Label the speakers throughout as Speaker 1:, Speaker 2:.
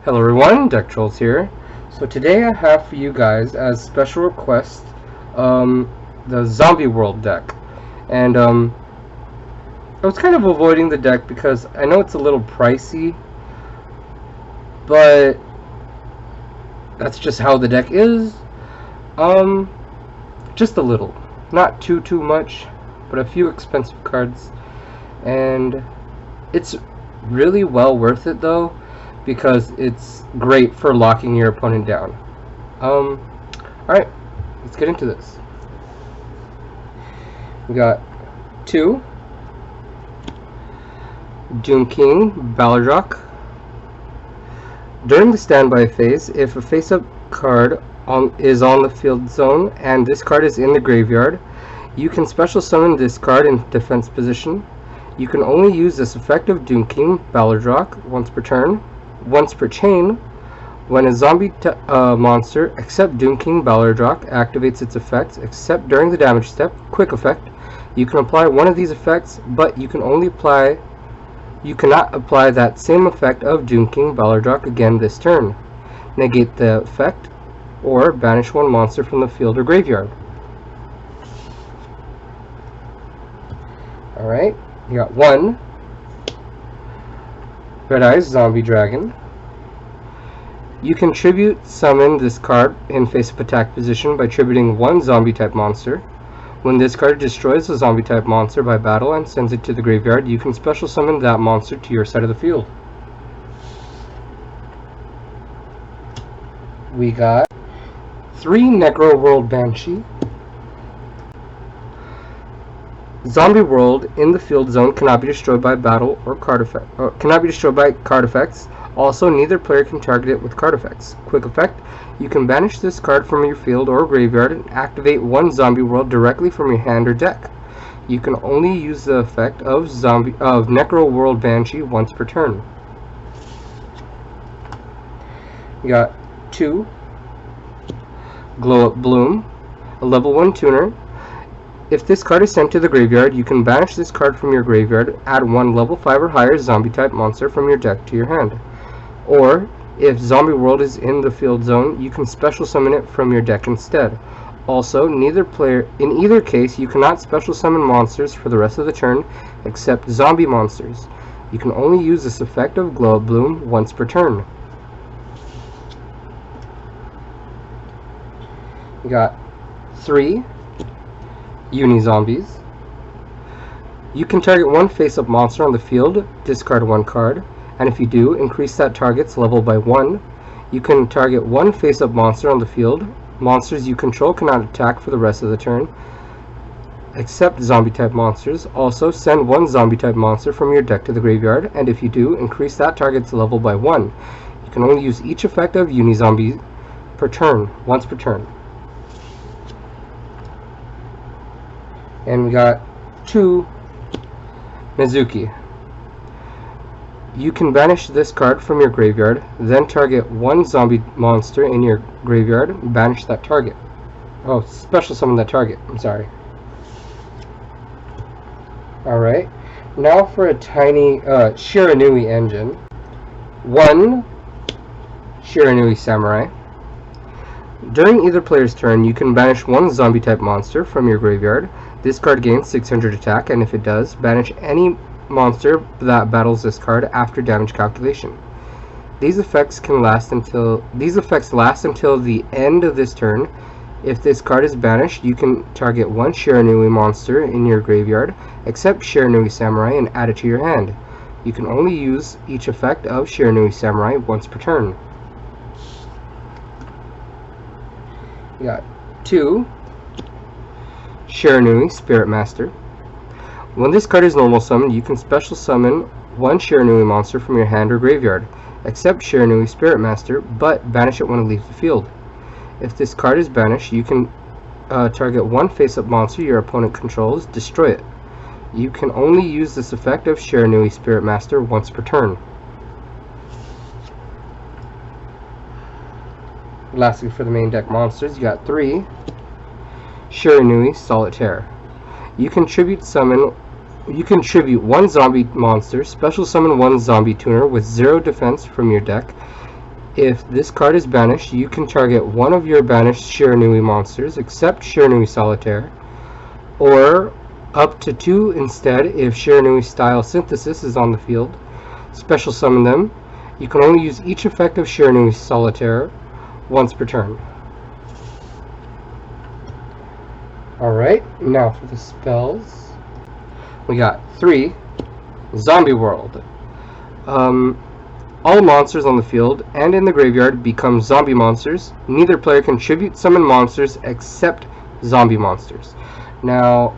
Speaker 1: Hello everyone, DeckTrolls here. So today I have for you guys as special request the Zombie World deck. And I was kind of avoiding the deck because I know it's a little pricey, but that's just how the deck is. Just a little. Not too much, but a few expensive cards. And it's really well worth it though, because it's great for locking your opponent down. Alright, let's get into this. We got 2 Doom King Balrog. During the standby phase, if a face-up card is on the field zone and this card is in the graveyard, you can special summon this card in defense position. You can only use this effect of Doom King Balrog once per turn. Once per chain, when a zombie monster except Doom King Balrog activates its effects except during the damage step, quick effect, you can apply one of these effects, but you cannot apply that same effect of Doom King Balrog again this turn. Negate the effect or banish one monster from the field or graveyard. Alright, you got 1 Red Eyes Zombie Dragon. You can tribute summon this card in face-up attack position by tributing 1 zombie type monster. When this card destroys a zombie type monster by battle and sends it to the graveyard, you can special summon that monster to your side of the field. We got 3 Necro World Banshee. Zombie World in the field zone cannot be destroyed by battle or card effects. Also, neither player can target it with card effects. Quick effect: you can banish this card from your field or graveyard and activate 1 Zombie World directly from your hand or deck. You can only use the effect of Necro World Banshee once per turn. You got 2 Glow Up Bloom, a level 1 tuner. If this card is sent to the graveyard, you can banish this card from your graveyard, add 1 level 5 or higher zombie type monster from your deck to your hand. Or, if Zombie World is in the field zone, you can special summon it from your deck instead. Also, in either case, you cannot special summon monsters for the rest of the turn except zombie monsters. You can only use this effect of Glow Up Bloom once per turn. We got 3 Uni-Zombies. You can target 1 face-up monster on the field, discard 1 card, and if you do, increase that target's level by 1. You can target 1 face-up monster on the field. Monsters you control cannot attack for the rest of the turn, except zombie-type monsters. Also, send 1 zombie-type monster from your deck to the graveyard, and if you do, increase that target's level by 1. You can only use each effect of Uni-Zombie per turn, once per turn. And we got 2 Mizuki. You can banish this card from your graveyard, then target 1 zombie monster in your graveyard, banish that target. Oh, special summon that target, I'm sorry. Alright, now for a tiny Shiranui engine. 1 Shiranui Samurai. During either player's turn, you can banish 1 zombie type monster from your graveyard. This card gains 600 attack, and if it does, banish any monster that battles this card after damage calculation. These effects last until the end of this turn. If this card is banished, you can target 1 Shiranui monster in your graveyard, except Shiranui Samurai, and add it to your hand. You can only use each effect of Shiranui Samurai once per turn. We got 2 Shiranui Spirit Master. When this card is normal summoned, you can special summon 1 Shiranui monster from your hand or graveyard, except Shiranui Spirit Master, but banish it when it leaves the field. If this card is banished, you can target 1 face-up monster your opponent controls, destroy it. You can only use this effect of Shiranui Spirit Master once per turn. Lastly, for the main deck monsters, you got 3 Shiranui Solitaire. You can tribute 1 zombie monster, special summon 1 zombie tuner with 0 defense from your deck. If this card is banished, you can target one of your banished Shiranui monsters, except Shiranui Solitaire, or up to 2 instead if Shiranui Style Synthesis is on the field. Special summon them. You can only use each effect of Shiranui Solitaire once per turn. Alright, now for the spells. We got 3. Zombie World. All monsters on the field and in the graveyard become zombie monsters. Neither player can tribute summon monsters except zombie monsters. Now,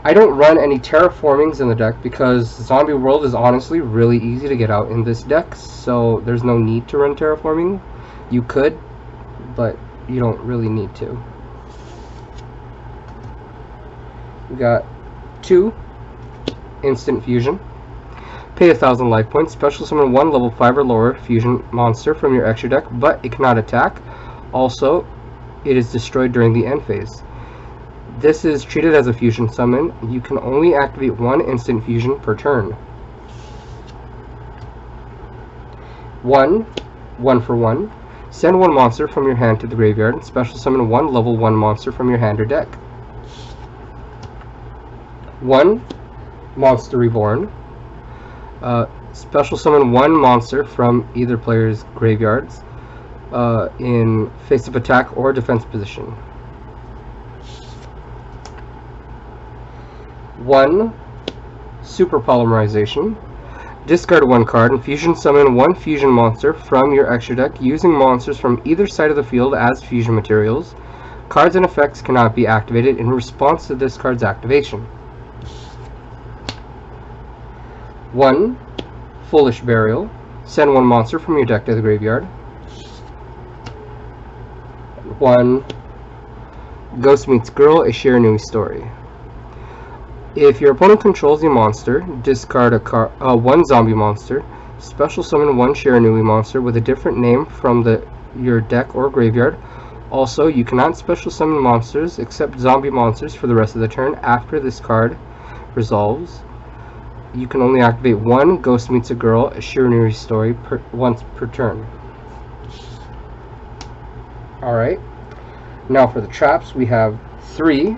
Speaker 1: I don't run any terraformings in the deck because Zombie World is honestly really easy to get out in this deck, so there's no need to run terraforming. You could, but you don't really need to. We got 2 Instant Fusion. Pay 1,000 life points. Special summon 1 level 5 or lower fusion monster from your extra deck, but it cannot attack. Also, it is destroyed during the end phase. This is treated as a fusion summon. You can only activate 1 instant fusion per turn. 1 for 1. Send 1 monster from your hand to the graveyard. Special summon 1 level 1 monster from your hand or deck. 1 Monster Reborn. Special summon 1 monster from either player's graveyards in face-up attack or defense position. 1 Super Polymerization. Discard 1 card and fusion summon 1 fusion monster from your extra deck using monsters from either side of the field as fusion materials. Cards and effects cannot be activated in response to this card's activation. 1 Foolish Burial. Send 1 monster from your deck to the graveyard. 1 Ghost Meets Girl, a Shiranui story. If your opponent controls a monster, discard a 1 zombie monster. Special summon 1 Shiranui monster with a different name from your deck or graveyard. Also, you cannot special summon monsters except zombie monsters for the rest of the turn. After this card resolves, you can only activate 1 Ghost Meets a Girl, a Shiranui story once per turn. Alright, now for the traps, we have 3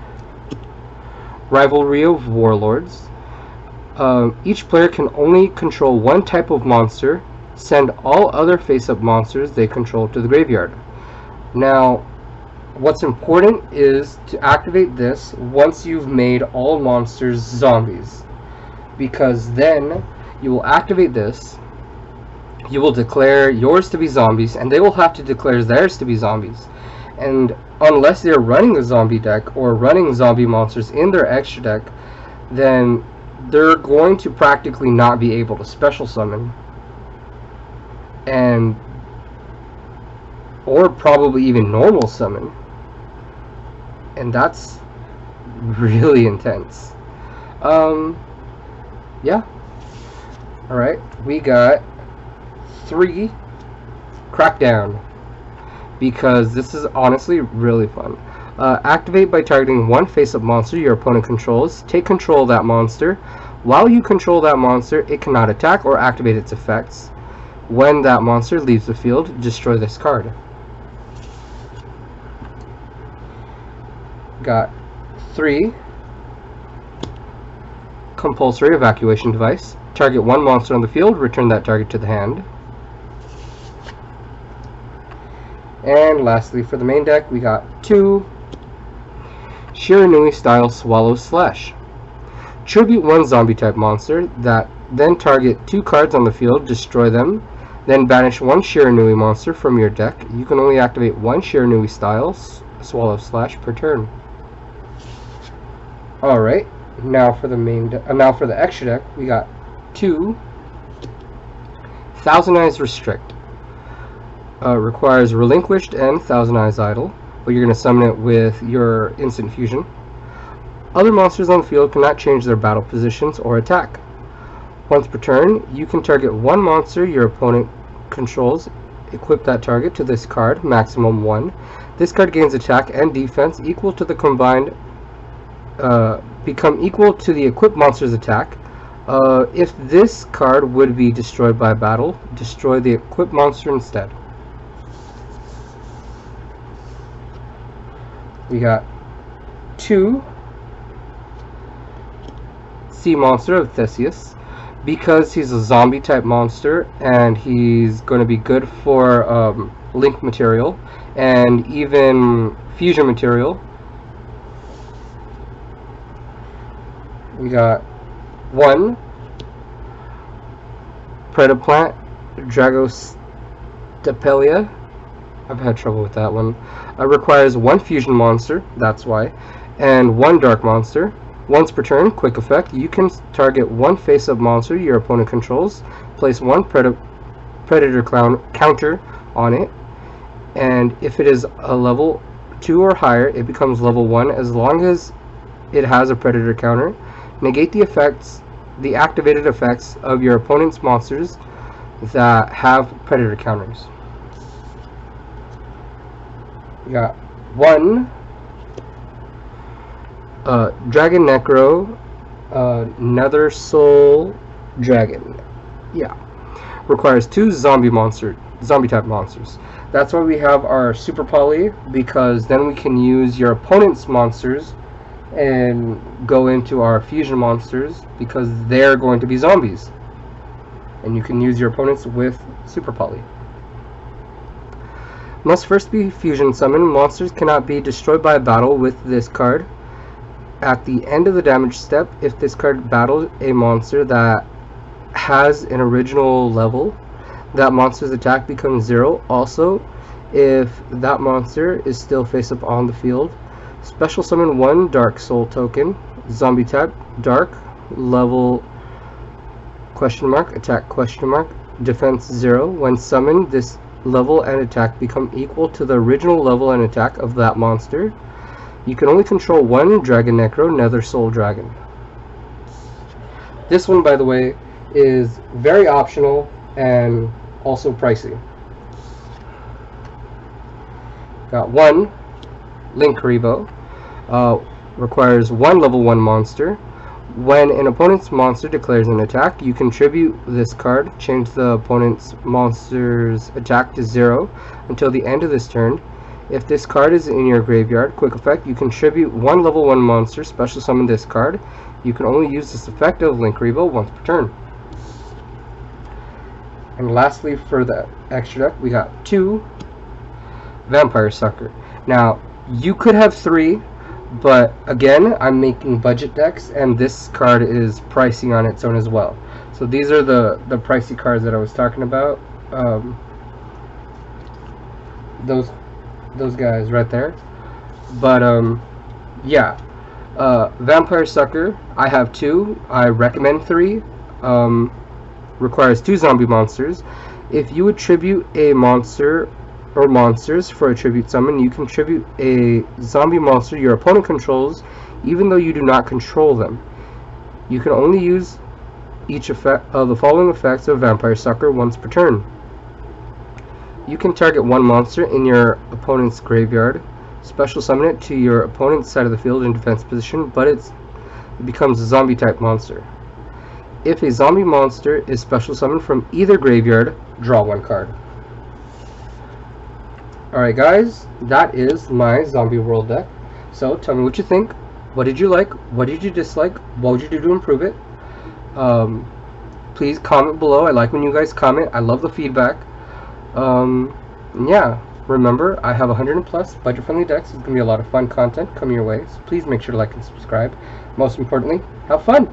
Speaker 1: Rivalry of Warlords. Each player can only control 1 type of monster. Send all other face-up monsters they control to the graveyard. Now, what's important is to activate this once you've made all monsters zombies, because then you will activate this, you will declare yours to be zombies, and they will have to declare theirs to be zombies. And unless they're running a zombie deck or running zombie monsters in their extra deck, then they're going to practically not be able to special summon, or probably even normal summon, and that's really intense. Yeah. Alright, we got 3 Crackdown, because this is honestly really fun. Activate by targeting 1 face-up monster your opponent controls. Take control of that monster. While you control that monster, it cannot attack or activate its effects. When that monster leaves the field, destroy this card. Got 3 Compulsory Evacuation Device. Target 1 monster on the field, return that target to the hand. And lastly, for the main deck, we got 2 Shiranui Style Swallow Slash. Tribute 1 zombie type monster, that then target 2 cards on the field, destroy them, then banish 1 Shiranui monster from your deck. You can only activate 1 Shiranui Style Swallow Slash per turn. Alright, now for the the extra deck, we got 2 Thousand Eyes Restrict. Requires Relinquished and Thousand Eyes Idle, but you're going to summon it with your instant fusion. Other monsters on the field cannot change their battle positions or attack. Once per turn, you can target 1 monster your opponent controls, equip that target to this card, maximum 1. This card gains attack and defense equal to the combined, become equal to the equipped monster's attack. If this card would be destroyed by battle, destroy the equipped monster instead. We got 2 Sea Monster of Theseus, because he's a zombie type monster and he's going to be good for link material and even fusion material. We got 1 Predaplant Dragostapelia. I've had trouble with that one. Requires 1 fusion monster, that's why, and 1 dark monster. Once per turn, quick effect, you can target 1 face-up monster your opponent controls, place 1 predator counter on it, and if it is a level 2 or higher, it becomes level 1 as long as it has a predator counter. Negate the activated effects of your opponent's monsters that have predator counters. We got 1 Dragon Necro Nether Soul Dragon. Yeah. Requires 2 zombie type monsters. That's why we have our Super Poly, because then we can use your opponent's monsters and go into our fusion monsters because they're going to be zombies. And you can use your opponents with Super Poly. Must first be fusion summoned. Monsters cannot be destroyed by a battle with this card. At the end of the damage step, if this card battles a monster that has an original level, that monster's attack becomes 0. Also, if that monster is still face up on the field, special summon 1 Dark Soul token, zombie type, dark, level attack defense 0. When summoned, this level and attack become equal to the original level and attack of that monster. You can only control 1 Dragon Necro Nether Soul Dragon. This one, by the way, is very optional and also pricey. Got 1 Link Revo. Requires 1 level 1 monster. When an opponent's monster declares an attack, you contribute this card, change the opponent's monster's attack to 0 until the end of this turn. If this card is in your graveyard, quick effect, you contribute 1 level 1 monster, special summon this card. You can only use this effect of Link Revo once per turn. And lastly, for the extra deck, we got 2 Vampire Sucker. Now, you could have 3, but again, I'm making budget decks, and this card is pricing on its own as well. So these are the pricey cards that I was talking about. Those guys right there. But yeah, Vampire Sucker, I have 2. I recommend 3. Requires 2 zombie monsters. If you attribute a monster or monsters for a tribute summon, you contribute a zombie monster your opponent controls, even though you do not control them. You can only use each effect of the following effects of Vampire Sucker once per turn. You can target 1 monster in your opponent's graveyard, special summon it to your opponent's side of the field in defense position, but it becomes a zombie type monster. If a zombie monster is special summoned from either graveyard, draw 1 card. Alright guys, that is my Zombie World deck. So tell me what you think. What did you like? What did you dislike? What would you do to improve it? Please comment below. I like when you guys comment. I love the feedback. Yeah, remember, I have 100+ budget-friendly decks. It's going to be a lot of fun content coming your way, so please make sure to like and subscribe. Most importantly, have fun!